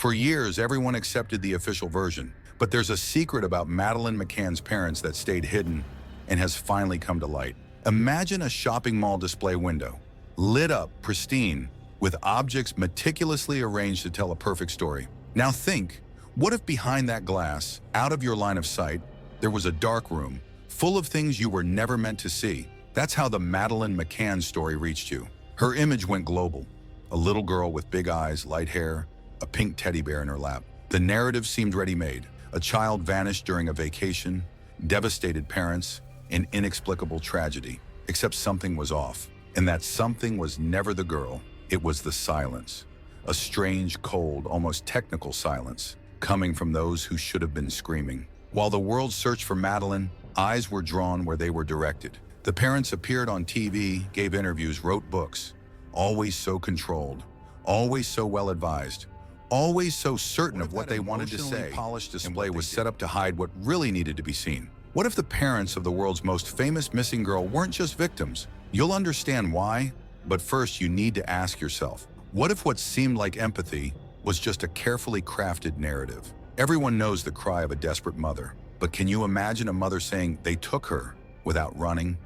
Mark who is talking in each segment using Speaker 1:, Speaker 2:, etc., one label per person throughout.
Speaker 1: For years, everyone accepted the official version, but there's a secret about Madeleine McCann's parents that stayed hidden and has finally come to light. Imagine a shopping mall display window, lit up, pristine, with objects meticulously arranged to tell a perfect story. Now think, what if behind that glass, out of your line of sight, there was a dark room, full of things you were never meant to see? That's how the Madeleine McCann story reached you. Her image went global. A little girl with big eyes, light hair, a pink teddy bear in her lap. The narrative seemed ready-made. A child vanished during a vacation, devastated parents, an inexplicable tragedy. Except something was off. And that something was never the girl. It was the silence. A strange, cold, almost technical silence, coming from those who should have been screaming. While the world searched for Madeleine, eyes were drawn where they were directed. The parents appeared on TV, gave interviews, wrote books. Always so controlled, always so well-advised, always so certain of what they wanted to say. Polished display was set up to hide what really needed to be seen. What if the parents of the world's most famous missing girl weren't just victims? You'll understand why, but first you need to ask yourself, what if what seemed like empathy was just a carefully crafted narrative? Everyone knows the cry of a desperate mother, but can you imagine a mother saying they took her without running,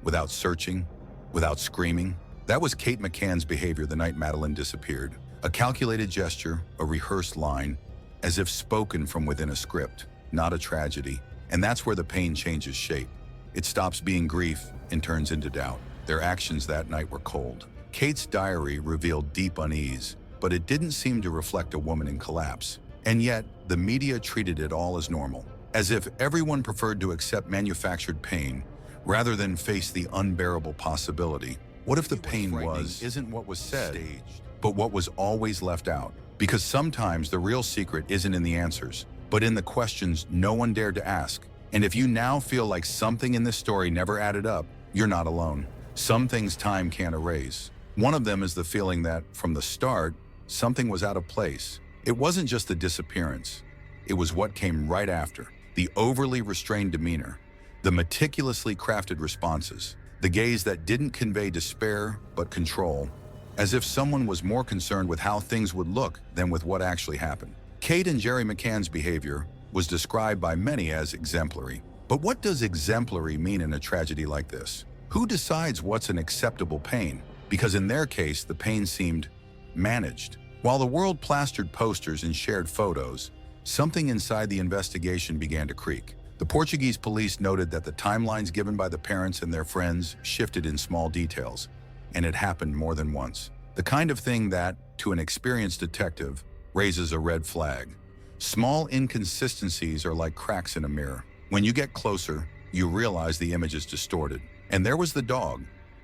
Speaker 1: without searching, without screaming? That was Kate McCann's behavior the night Madeleine disappeared. A calculated gesture, a rehearsed line, as if spoken from within a script, not a tragedy. And that's where the pain changes shape. It stops being grief and turns into doubt. Their actions that night were cold. Kate's diary revealed deep unease, but it didn't seem to reflect a woman in collapse. And yet, the media treated it all as normal, as if everyone preferred to accept manufactured pain rather than face the unbearable possibility. What if the pain isn't what was said, staged, but what was always left out? Because sometimes the real secret isn't in the answers, but in the questions no one dared to ask. And if you now feel like something in this story never added up, you're not alone. Some things time can't erase. One of them is the feeling that, from the start, something was out of place. It wasn't just the disappearance. It was what came right after. The overly restrained demeanor, the meticulously crafted responses, the gaze that didn't convey despair but control, as if someone was more concerned with how things would look than with what actually happened. Kate and Jerry McCann's behavior was described by many as exemplary. But what does exemplary mean in a tragedy like this? Who decides what's an acceptable pain? Because in their case, the pain seemed managed. While the world plastered posters and shared photos, something inside the investigation began to creak. The Portuguese police noted that the timelines given by the parents and their friends shifted in small details, and it happened more than once. The kind of thing that, to an experienced detective, raises a red flag. Small inconsistencies are like cracks in a mirror. When you get closer, you realize the image is distorted. And there was the dog.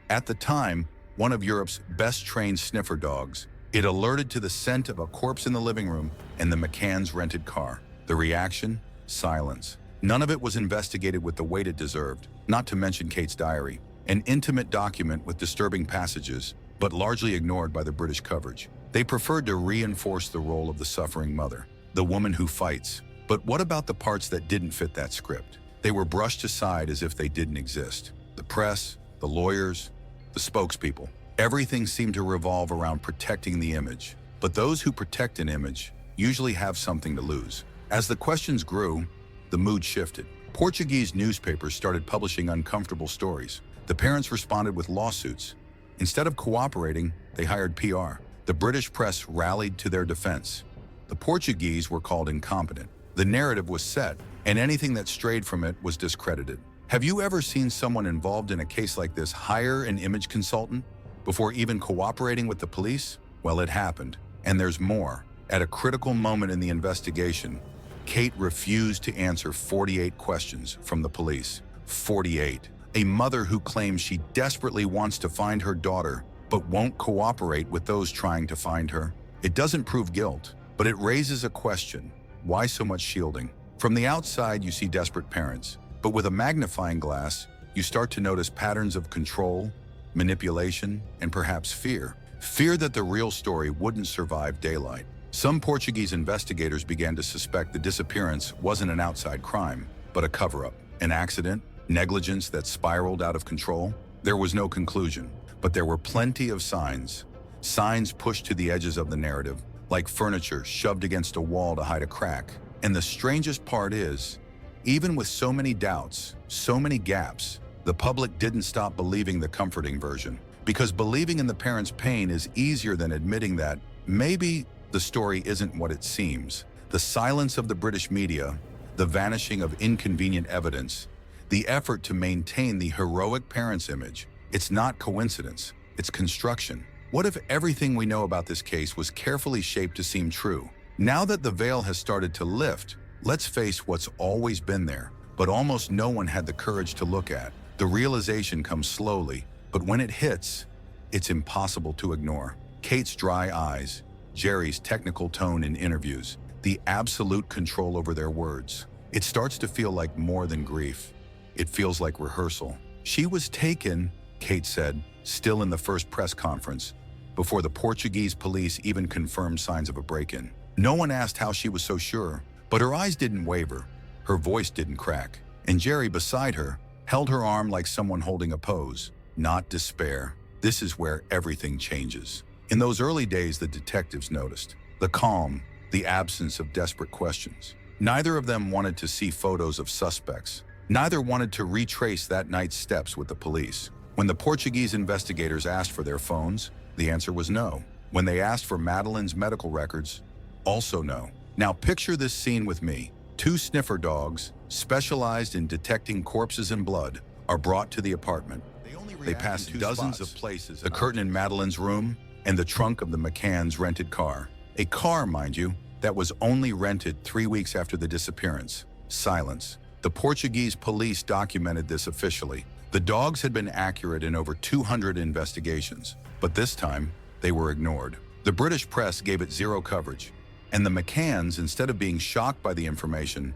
Speaker 1: At the time, one of Europe's best-trained sniffer dogs. It alerted to the scent of a corpse in the living room and the McCann's rented car. The reaction? Silence. None of it was investigated with the weight it deserved, not to mention Kate's diary, an intimate document with disturbing passages, but largely ignored by the British coverage. They preferred to reinforce the role of the suffering mother, the woman who fights. But what about the parts that didn't fit that script? They were brushed aside as if they didn't exist. The press, the lawyers, the spokespeople. Everything seemed to revolve around protecting the image. But those who protect an image usually have something to lose. As the questions grew, the mood shifted. Portuguese newspapers started publishing uncomfortable stories. The parents responded with lawsuits. Instead of cooperating, they hired PR. The British press rallied to their defense. The Portuguese were called incompetent. The narrative was set, and anything that strayed from it was discredited. Have you ever seen someone involved in a case like this hire an image consultant before even cooperating with the police? Well, it happened. And there's more. At a critical moment in the investigation, Kate refused to answer 48 questions from the police. 48. A mother who claims she desperately wants to find her daughter, but won't cooperate with those trying to find her. It doesn't prove guilt, but it raises a question. Why so much shielding? From the outside, you see desperate parents, but with a magnifying glass, you start to notice patterns of control, manipulation, and perhaps fear. Fear that the real story wouldn't survive daylight. Some Portuguese investigators began to suspect the disappearance wasn't an outside crime, but a cover-up, an accident, negligence that spiraled out of control. There was no conclusion, but there were plenty of signs pushed to the edges of the narrative, like furniture shoved against a wall to hide a crack. And the strangest part is, even with so many doubts, so many gaps, the public didn't stop believing the comforting version. Because believing in the parents' pain is easier than admitting that maybe the story isn't what it seems. The silence of the British media, the vanishing of inconvenient evidence, the effort to maintain the heroic parents' image, it's not coincidence, it's construction. What if everything we know about this case was carefully shaped to seem true? Now that the veil has started to lift, let's face what's always been there, but almost no one had the courage to look at. The realization comes slowly, but when it hits, it's impossible to ignore. Kate's dry eyes, Jerry's technical tone in interviews, the absolute control over their words. It starts to feel like more than grief. It feels like rehearsal. She was taken, Kate said, still in the first press conference, before the Portuguese police even confirmed signs of a break-in. No one asked how she was so sure, but her eyes didn't waver, her voice didn't crack, and Jerry beside her held her arm like someone holding a pose, not despair. This is where everything changes. In those early days, the detectives noticed the calm, the absence of desperate questions. Neither of them wanted to see photos of suspects. Neither wanted to retrace that night's steps with the police. When the Portuguese investigators asked for their phones, the answer was no. When they asked for Madeleine's medical records, also no. Now picture this scene with me. Two sniffer dogs, specialized in detecting corpses and blood, are brought to the apartment. They pass dozens of places: the curtain in Madeleine's room and the trunk of the McCann's rented car. A car, mind you, that was only rented 3 weeks after the disappearance. Silence. The Portuguese police documented this officially. The dogs had been accurate in over 200 investigations, but this time they were ignored. The British press gave it zero coverage, and the McCanns, instead of being shocked by the information,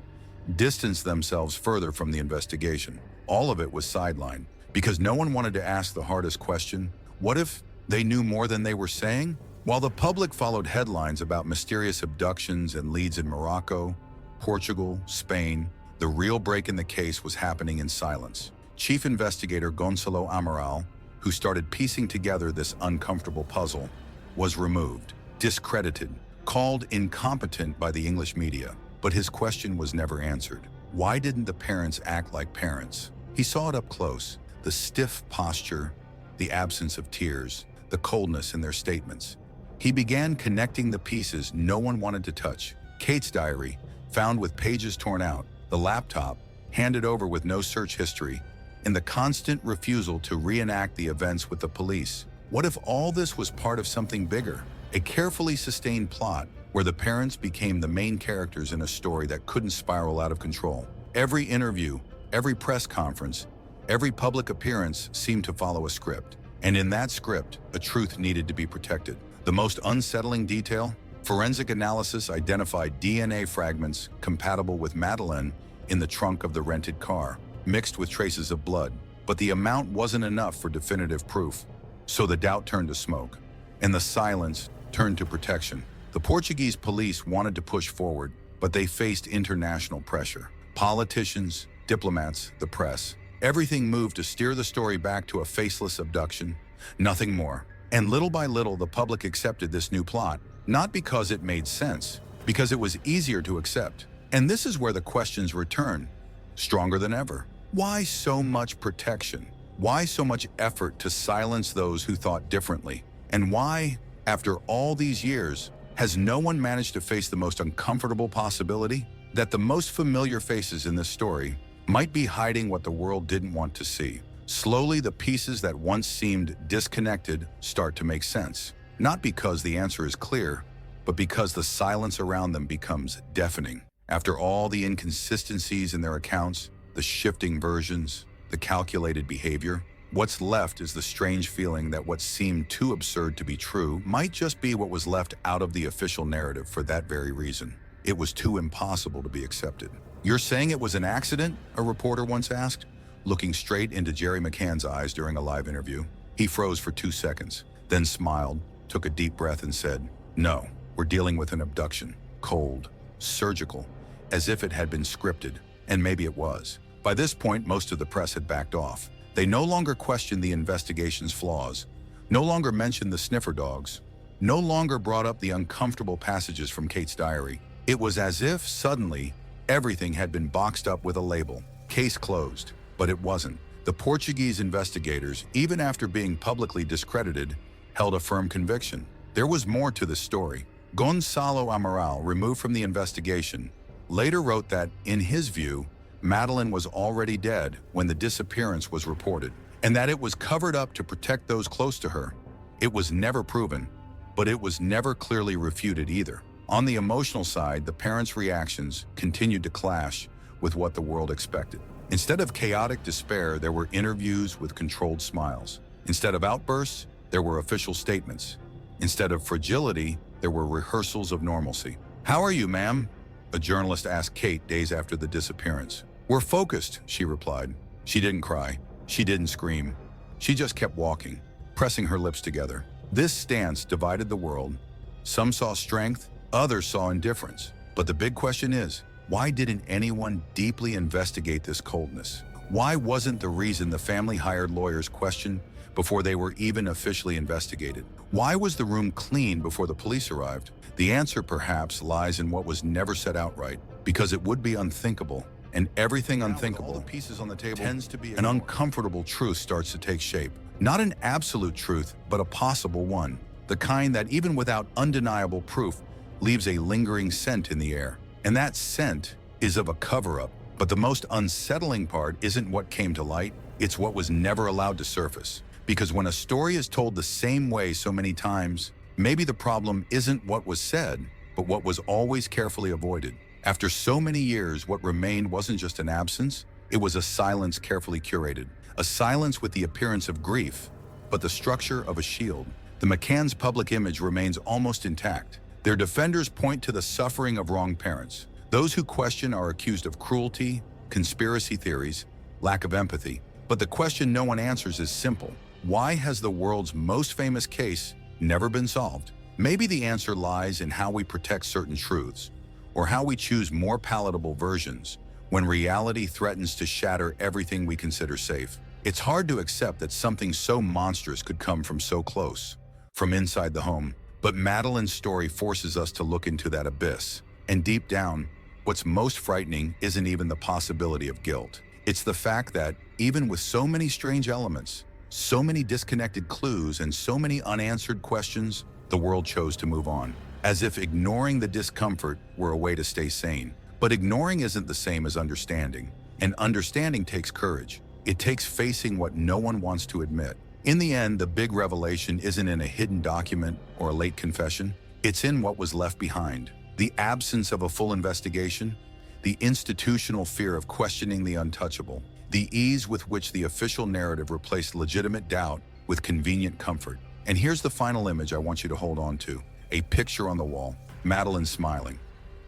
Speaker 1: distanced themselves further from the investigation. All of it was sidelined, because no one wanted to ask the hardest question: what if they knew more than they were saying? While the public followed headlines about mysterious abductions and leads in Morocco, Portugal, Spain, the real break in the case was happening in silence. Chief investigator Gonçalo Amaral, who started piecing together this uncomfortable puzzle, was removed, discredited, called incompetent by the English media. But his question was never answered. Why didn't the parents act like parents? He saw it up close: the stiff posture, the absence of tears, the coldness in their statements. He began connecting the pieces no one wanted to touch. Kate's diary, found with pages torn out, the laptop, handed over with no search history, and the constant refusal to reenact the events with the police. What if all this was part of something bigger? A carefully sustained plot where the parents became the main characters in a story that couldn't spiral out of control. Every interview, every press conference, every public appearance seemed to follow a script. And in that script, a truth needed to be protected. The most unsettling detail? Forensic analysis identified DNA fragments compatible with Madeleine in the trunk of the rented car, mixed with traces of blood. But the amount wasn't enough for definitive proof. So the doubt turned to smoke, and the silence turned to protection. The Portuguese police wanted to push forward, but they faced international pressure. Politicians, diplomats, the press. Everything moved to steer the story back to a faceless abduction, nothing more. And little by little, the public accepted this new plot, not because it made sense, because it was easier to accept. And this is where the questions return, stronger than ever. Why so much protection? Why so much effort to silence those who thought differently? And why, after all these years, has no one managed to face the most uncomfortable possibility? That the most familiar faces in this story might be hiding what the world didn't want to see. Slowly, the pieces that once seemed disconnected start to make sense. Not because the answer is clear, but because the silence around them becomes deafening. After all the inconsistencies in their accounts, the shifting versions, the calculated behavior, what's left is the strange feeling that what seemed too absurd to be true might just be what was left out of the official narrative for that very reason. It was too impossible to be accepted. "You're saying it was an accident?" a reporter once asked, looking straight into Jerry McCann's eyes during a live interview. He froze for 2 seconds, then smiled, took a deep breath and said, "No, we're dealing with an abduction. Cold, surgical, as if it had been scripted, and maybe it was." By this point, most of the press had backed off. They no longer questioned the investigation's flaws, no longer mentioned the sniffer dogs, no longer brought up the uncomfortable passages from Kate's diary. It was as if, suddenly, everything had been boxed up with a label. Case closed. But it wasn't. The Portuguese investigators, even after being publicly discredited, held a firm conviction. There was more to the story. Gonçalo Amaral, removed from the investigation, later wrote that, in his view, Madeleine was already dead when the disappearance was reported, and that it was covered up to protect those close to her. It was never proven, but it was never clearly refuted either. On the emotional side, the parents' reactions continued to clash with what the world expected. Instead of chaotic despair, there were interviews with controlled smiles. Instead of outbursts, there were official statements. Instead of fragility, there were rehearsals of normalcy. "How are you, ma'am?" a journalist asked Kate days after the disappearance. "We're focused," she replied. She didn't cry. She didn't scream. She just kept walking, pressing her lips together. This stance divided the world. Some saw strength, others saw indifference. But the big question is, why didn't anyone deeply investigate this coldness? Why wasn't the reason the family hired lawyers questioned before they were even officially investigated? Why was the room cleaned before the police arrived? The answer perhaps lies in what was never said outright, because it would be unthinkable, and everything unthinkable, all the pieces on the table, tends to be an uncomfortable truth starts to take shape. Not an absolute truth, but a possible one. The kind that, even without undeniable proof, leaves a lingering scent in the air. And that scent is of a cover-up. But the most unsettling part isn't what came to light, it's what was never allowed to surface. Because when a story is told the same way so many times, maybe the problem isn't what was said, but what was always carefully avoided. After so many years, what remained wasn't just an absence, it was a silence carefully curated. A silence with the appearance of grief, but the structure of a shield. The McCann's public image remains almost intact. Their defenders point to the suffering of wronged parents. Those who question are accused of cruelty, conspiracy theories, lack of empathy. But the question no one answers is simple. Why has the world's most famous case never been solved? Maybe the answer lies in how we protect certain truths, or how we choose more palatable versions when reality threatens to shatter everything we consider safe. It's hard to accept that something so monstrous could come from so close, from inside the home. But Madeleine's story forces us to look into that abyss. And deep down, what's most frightening isn't even the possibility of guilt. It's the fact that, even with so many strange elements, so many disconnected clues, and so many unanswered questions, the world chose to move on, as if ignoring the discomfort were a way to stay sane. But ignoring isn't the same as understanding, and understanding takes courage. It takes facing what no one wants to admit. In the end, the big revelation isn't in a hidden document or a late confession. It's in what was left behind. The absence of a full investigation, the institutional fear of questioning the untouchable, the ease with which the official narrative replaced legitimate doubt with convenient comfort. And here's the final image I want you to hold on to. A picture on the wall, Madeleine smiling.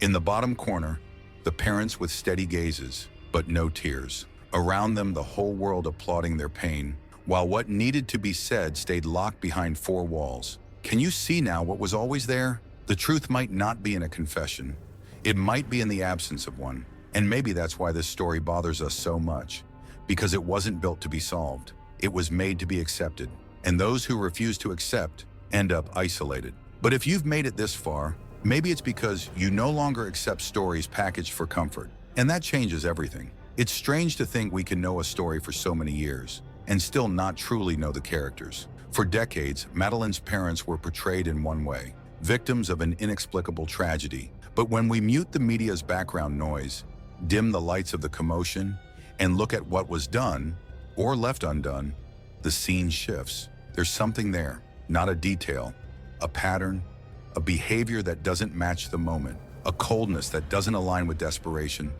Speaker 1: In the bottom corner, the parents with steady gazes, but no tears. Around them, the whole world applauding their pain, while what needed to be said stayed locked behind four walls. Can you see now what was always there? The truth might not be in a confession. It might be in the absence of one. And maybe that's why this story bothers us so much. Because it wasn't built to be solved. It was made to be accepted. And those who refuse to accept end up isolated. But if you've made it this far, maybe it's because you no longer accept stories packaged for comfort. And that changes everything. It's strange to think we can know a story for so many years and still not truly know the characters. For decades, Madeleine's parents were portrayed in one way, victims of an inexplicable tragedy. But when we mute the media's background noise, dim the lights of the commotion, and look at what was done, or left undone, the scene shifts. There's something there, not a detail, a pattern, a behavior that doesn't match the moment, a coldness that doesn't align with desperation,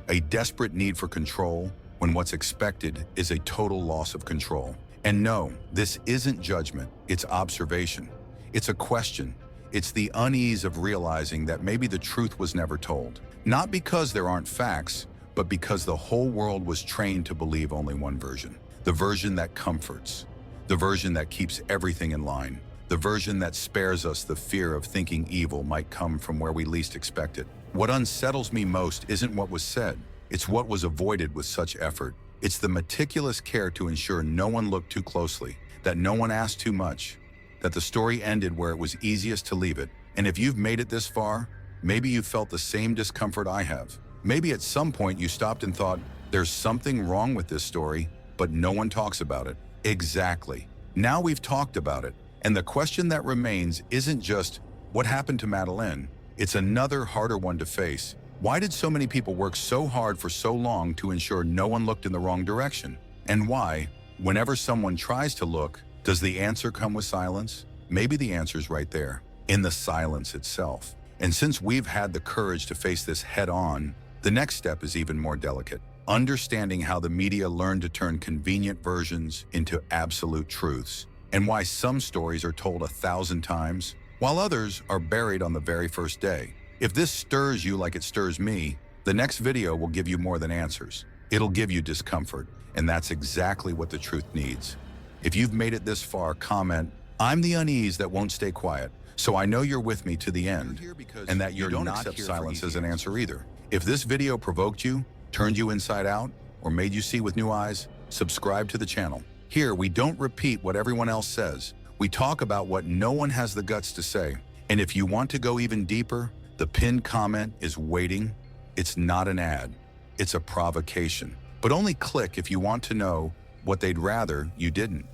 Speaker 1: a desperate need for control when what's expected is a total loss of control. And no, this isn't judgment, it's observation. It's a question. It's the unease of realizing that maybe the truth was never told. Not because there aren't facts, but because the whole world was trained to believe only one version. The version that comforts. The version that keeps everything in line. The version that spares us the fear of thinking evil might come from where we least expect it. What unsettles me most isn't what was said. It's what was avoided with such effort. It's the meticulous care to ensure no one looked too closely, that no one asked too much, that the story ended where it was easiest to leave it. And if you've made it this far, maybe you felt the same discomfort I have. Maybe at some point you stopped and thought, there's something wrong with this story, but no one talks about it. Exactly. Now we've talked about it, and the question that remains isn't just, what happened to Madeleine? It's another harder one to face. Why did so many people work so hard for so long to ensure no one looked in the wrong direction? And why, whenever someone tries to look, does the answer come with silence? Maybe the answer's right there, in the silence itself. And since we've had the courage to face this head-on, the next step is even more delicate. Understanding how the media learned to turn convenient versions into absolute truths, and why some stories are told 1,000 times, while others are buried on the very first day. If this stirs you like it stirs me, the next video will give you more than answers. It'll give you discomfort, and that's exactly what the truth needs. If you've made it this far, comment, "I'm the unease that won't stay quiet, so I know you're with me to the end," and that you don't accept silence as an answer either. If this video provoked you, turned you inside out, or made you see with new eyes, subscribe to the channel. Here, we don't repeat what everyone else says. We talk about what no one has the guts to say. And if you want to go even deeper, the pinned comment is waiting. It's not an ad. It's a provocation. But only click if you want to know what they'd rather you didn't.